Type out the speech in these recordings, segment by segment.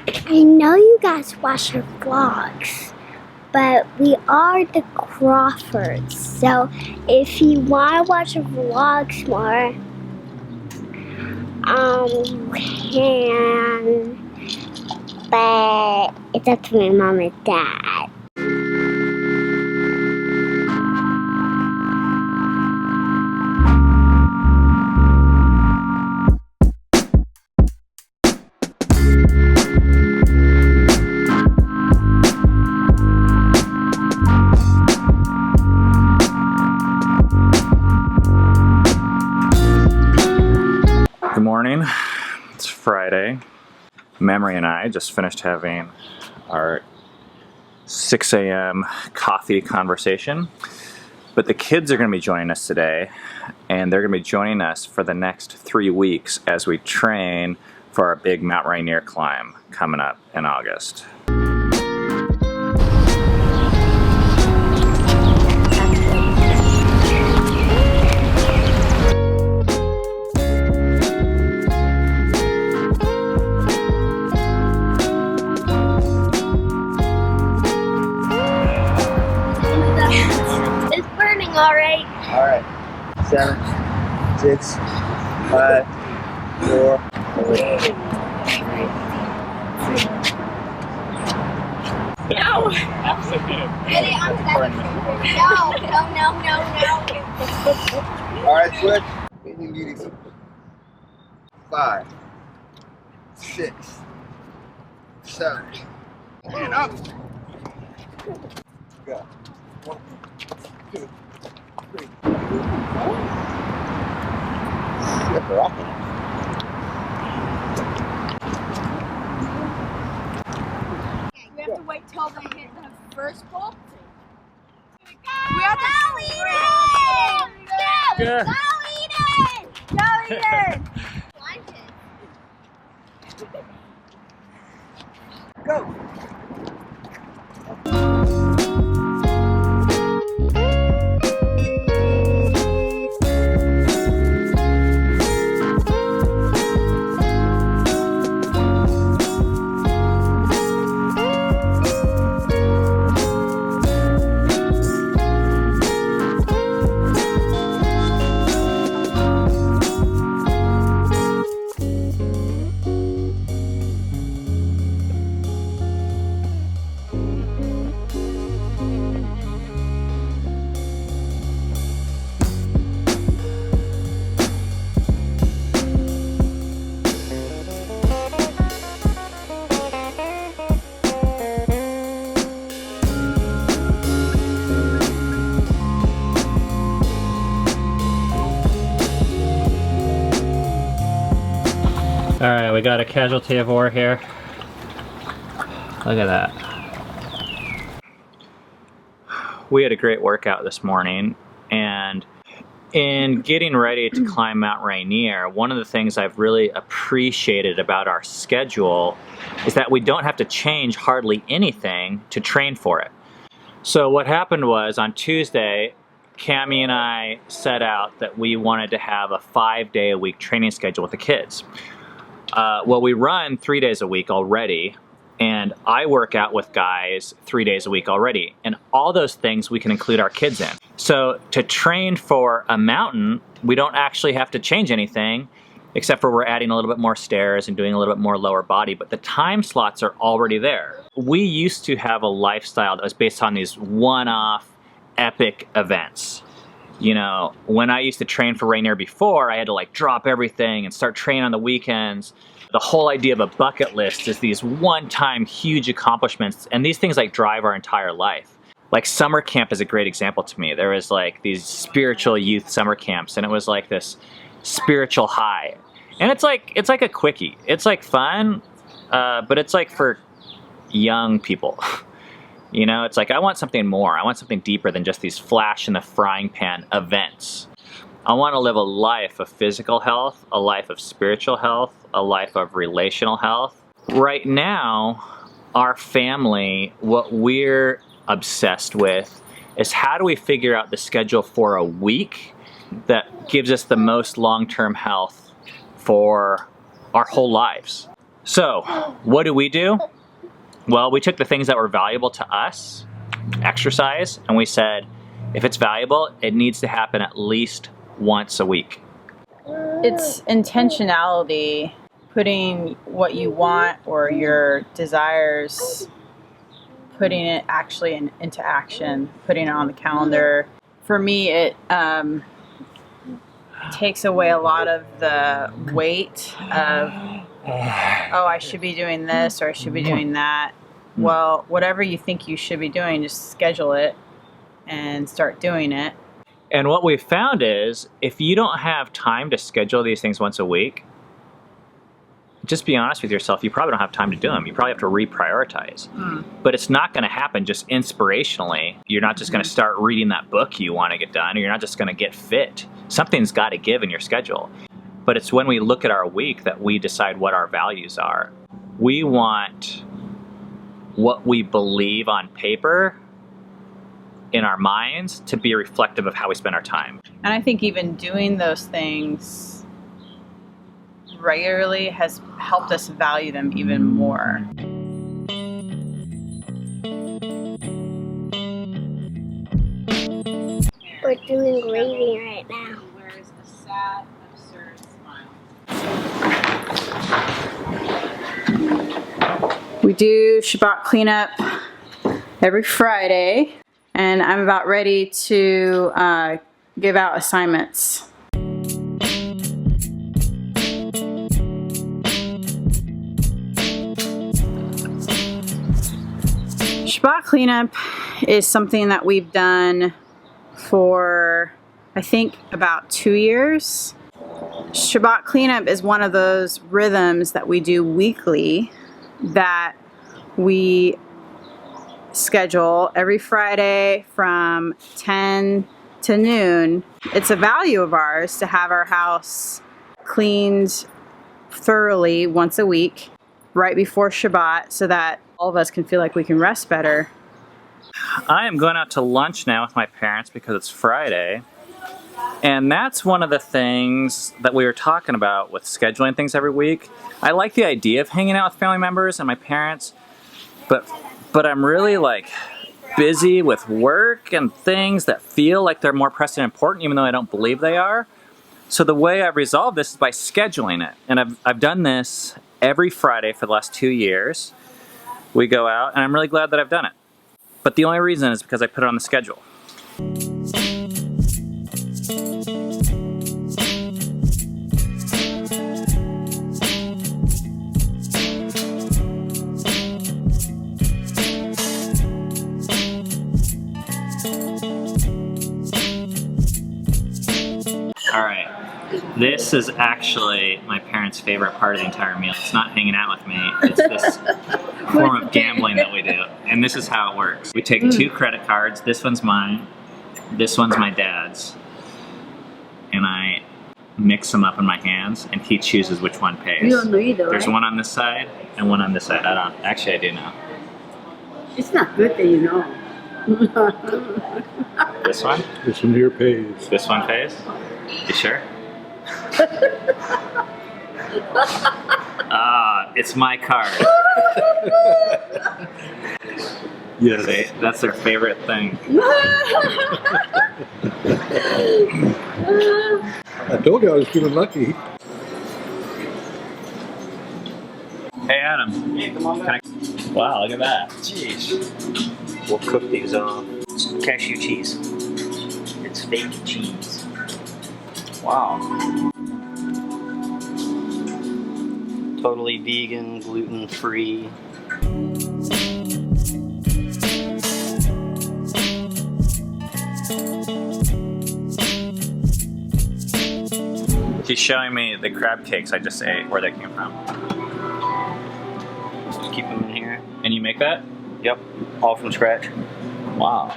I know you guys watch our vlogs, but we are the Crawfords. So if you want to watch our vlogs more, can, but it's up to my mom and dad. Good morning. It's Friday. Memory and I just finished having our 6 a.m. coffee conversation. But the kids are going to be joining us today, and they're going to be joining us for the next 3 weeks as we train for our big Mount Rainier climb coming up in August. It's burning alright. Alright. 7, 6, 5, 4, 3. No! Really, no. Alright, switch. Eating beauties. 5, 6, 7. And up. Go. 1, 2, 3. Yep, we're rocking. We have to wait till they hit the first pole. We have to eat it! Yeah. Go eat it! Go eat it! Go. Alright, we got a casualty of war here. Look at that. We had a great workout this morning, and in getting ready to climb Mount Rainier, one of the things I've really appreciated about our schedule is that we don't have to change hardly anything to train for it. So what happened was on Tuesday, Cammie and I set out that we wanted to have a 5-day-a-week training schedule with the kids. Well, we run 3 days a week already, and I work out with guys 3 days a week already, and all those things we can include our kids in. So to train for a mountain, we don't actually have to change anything, except for we're adding a little bit more stairs and doing a little bit more lower body, but the time slots are already there. We used to have a lifestyle that was based on these one-off epic events. You know, when I used to train for Rainier before, I had to like drop everything and start training on the weekends. The whole idea of a bucket list is these one-time huge accomplishments, and these things like drive our entire life. Like summer camp is a great example to me. There was like these spiritual youth summer camps, and it was like this spiritual high. And it's like a quickie. It's like fun, but it's like for young people. You know, it's like I want something more. I want something deeper than just these flash in the frying pan events. I want to live a life of physical health, a life of spiritual health, a life of relational health. Right now, our family, what we're obsessed with is how do we figure out the schedule for a week that gives us the most long-term health for our whole lives. So, what do? Well, we took the things that were valuable to us, exercise, and we said, if it's valuable, it needs to happen at least once a week. It's intentionality, putting what you want or your desires, putting it actually into action, putting it on the calendar. For me, it takes away a lot of the weight of, oh, I should be doing this or I should be doing that. Well, whatever you think you should be doing, just schedule it and start doing it. And what we found is, if you don't have time to schedule these things once a week, just be honest with yourself, you probably don't have time to do them. You probably have to reprioritize. But it's not going to happen just inspirationally. You're not just going to start reading that book you want to get done, or you're not just going to get fit. Something's got to give in your schedule. But it's when we look at our week that we decide what our values are. We want what we believe on paper in our minds to be reflective of how we spend our time. And I think even doing those things regularly has helped us value them even more. We're doing grading right now. Wears a sad, absurd smile. We do Shabbat Cleanup every Friday, and I'm about ready to give out assignments. Shabbat Cleanup is something that we've done for, I think, about 2 years. Shabbat Cleanup is one of those rhythms that we do weekly that we schedule every Friday from 10 to noon. It's a value of ours to have our house cleaned thoroughly once a week right before Shabbat so that all of us can feel like we can rest better. I am going out to lunch now with my parents because it's Friday. And that's one of the things that we were talking about with scheduling things every week. I like the idea of hanging out with family members and my parents, but I'm really busy with work and things that feel like they're more pressing and important, even though I don't believe they are. So the way I've resolved this is by scheduling it. And I've done this every Friday for the last 2 years. We go out, and I'm really glad that I've done it. But the only reason is because I put it on the schedule. All right, this is actually my parents' favorite part of the entire meal. It's not hanging out with me, it's this form of gambling that we do. And this is how it works. We take 2 credit cards, this one's mine, this one's my dad's, and I mix them up in my hands, and he chooses which one pays. You don't know either, There's right? one on this side and one on this side. Actually I do know. It's not good that you know. This one? This one here pays. This one pays? You sure? It's my card. Yes. That's their favorite thing. I told you I was feeling lucky. Hey Adam. Hey, come on back. Wow, look at that. Jeez. We'll cook these on cashew cheese. It's fake cheese. Wow. Totally vegan, gluten-free. She's showing me the crab cakes I just ate, where they came from. Just keep them in here. And you make that? Yep. All from scratch. Wow.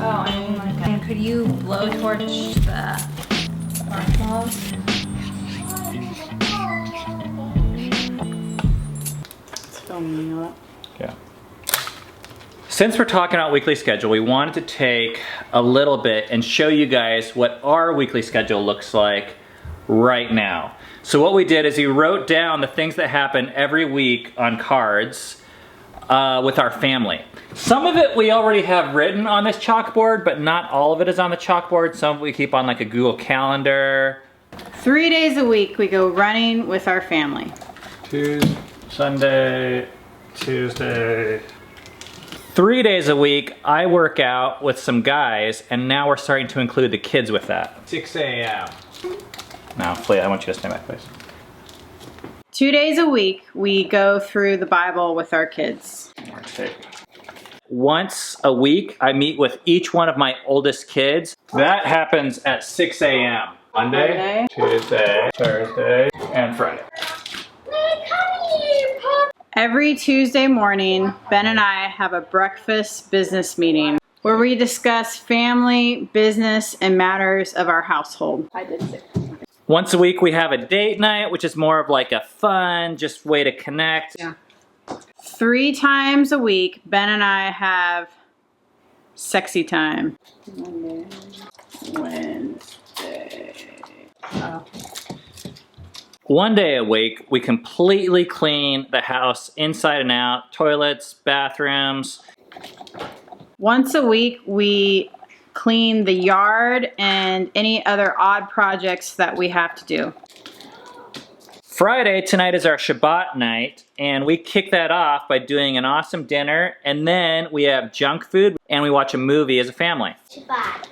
Oh, I mean, and could you blowtorch the marshmallows? It's filming, you know that? Yeah. Since we're talking about weekly schedule, we wanted to take a little bit and show you guys what our weekly schedule looks like right now. So what we did is we wrote down the things that happen every week on cards with our family. Some of it we already have written on this chalkboard, but not all of it is on the chalkboard. Some of it we keep on like a Google Calendar. 3 days a week we go running with our family. Sunday, Tuesday. 3 days a week I work out with some guys, and now we're starting to include the kids with that. 6 a.m. Now, Filia, I want you to stand back, please. 2 days a week we go through the Bible with our kids. Once a week I meet with each one of my oldest kids. That happens at 6 a.m. Monday, Tuesday, Thursday, and Friday. Every Tuesday morning, Ben and I have a breakfast business meeting where we discuss family, business, and matters of our household. Once a week we have a date night, which is more of like a fun, just way to connect. Yeah. 3 times a week, Ben and I have sexy time. Monday, Wednesday. Oh. One day a week, we completely clean the house inside and out, toilets, bathrooms. Once a week, we clean the yard and any other odd projects that we have to do. Friday, tonight is our Shabbat night, and we kick that off by doing an awesome dinner, and then we have junk food, and we watch a movie as a family. Shabbat.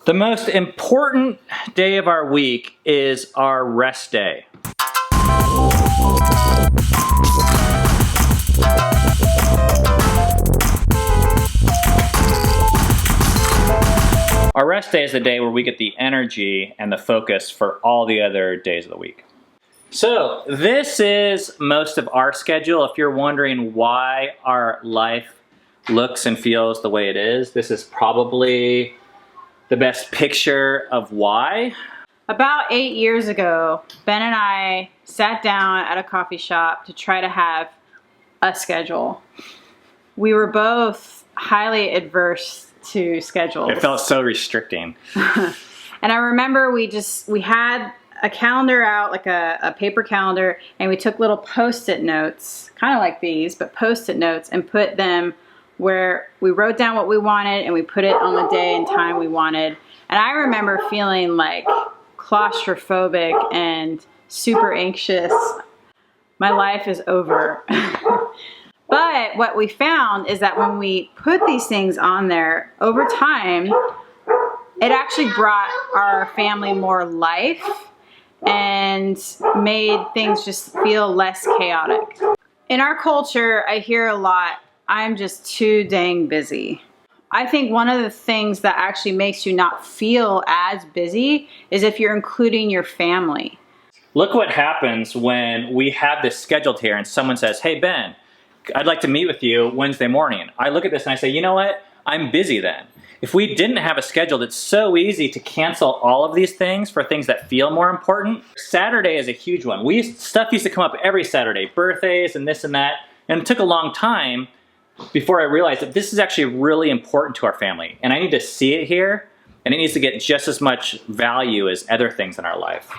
The most important day of our week is our rest day. Our rest day is the day where we get the energy and the focus for all the other days of the week. So this is most of our schedule. If you're wondering why our life looks and feels the way it is, this is probably the best picture of why. About 8 years ago, Ben and I sat down at a coffee shop to try to have a schedule. We were both highly adverse to schedules. It felt so restricting. And I remember we had a calendar out, like a paper calendar, and we took little Post-it notes, kind of like these, but Post-it notes, and put them where we wrote down what we wanted and we put it on the day and time we wanted. And I remember feeling like claustrophobic and super anxious. My life is over. But what we found is that when we put these things on there, over time, it actually brought our family more life and made things just feel less chaotic. In our culture, I hear a lot, I'm just too dang busy. I think one of the things that actually makes you not feel as busy is if you're including your family. Look what happens when we have this scheduled here and someone says, hey Ben, I'd like to meet with you Wednesday morning. I look at this and I say, you know what? I'm busy then. If we didn't have a schedule, it's so easy to cancel all of these things for things that feel more important. Saturday is a huge one. Stuff used to come up every Saturday, birthdays and this and that, and it took a long time before I realized that this is actually really important to our family, and I need to see it here, and it needs to get just as much value as other things in our life.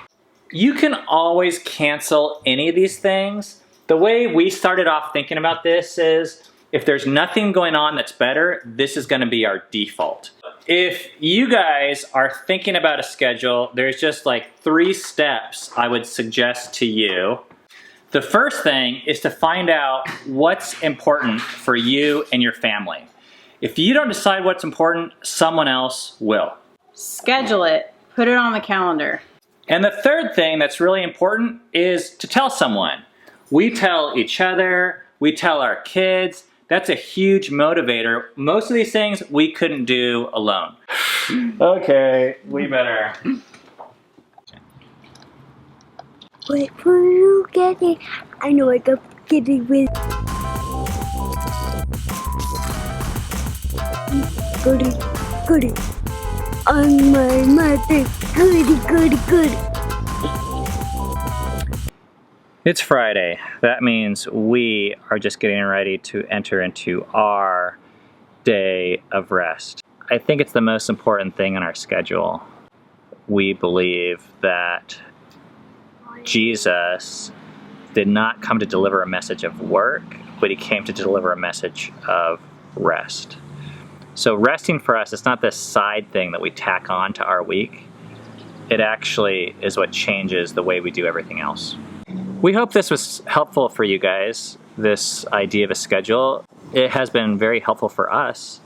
You can always cancel any of these things. The way we started off thinking about this is, if there's nothing going on that's better, this is going to be our default. If you guys are thinking about a schedule, there's just like 3 steps I would suggest to you. The first thing is to find out what's important for you and your family. If you don't decide what's important, someone else will. Schedule it. Put it on the calendar. And the third thing that's really important is to tell someone. We tell each other, we tell our kids. That's a huge motivator. Most of these things we couldn't do alone. Okay, we better. Wait for you get it. I know I got get it with. Goody. On my mother. Goody. It's Friday. That means we are just getting ready to enter into our day of rest. I think it's the most important thing on our schedule. We believe that Jesus did not come to deliver a message of work, but he came to deliver a message of rest. So resting for us, it's not this side thing that we tack on to our week. It actually is what changes the way we do everything else. We hope this was helpful for you guys, this idea of a schedule. It has been very helpful for us.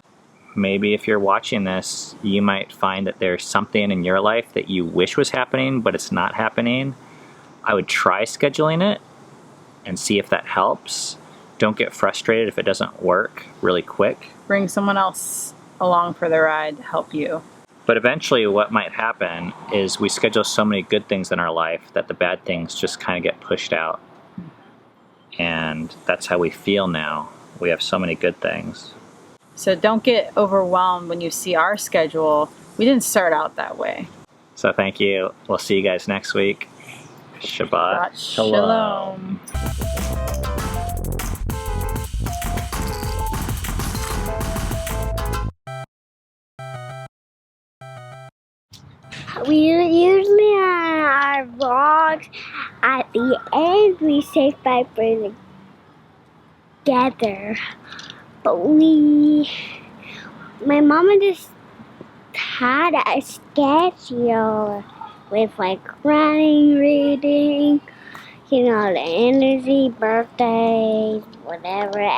Maybe if you're watching this, you might find that there's something in your life that you wish was happening, but it's not happening. I would try scheduling it and see if that helps. Don't get frustrated if it doesn't work really quick. Bring someone else along for the ride to help you. But eventually what might happen is we schedule so many good things in our life that the bad things just kind of get pushed out. And that's how we feel now. We have so many good things. So don't get overwhelmed when you see our schedule. We didn't start out that way. So thank you. We'll see you guys next week. Shabbat Shalom. We usually on our vlogs, at the end, we say bye for together. But my mama just had a schedule with like running, reading, the energy, birthdays, whatever.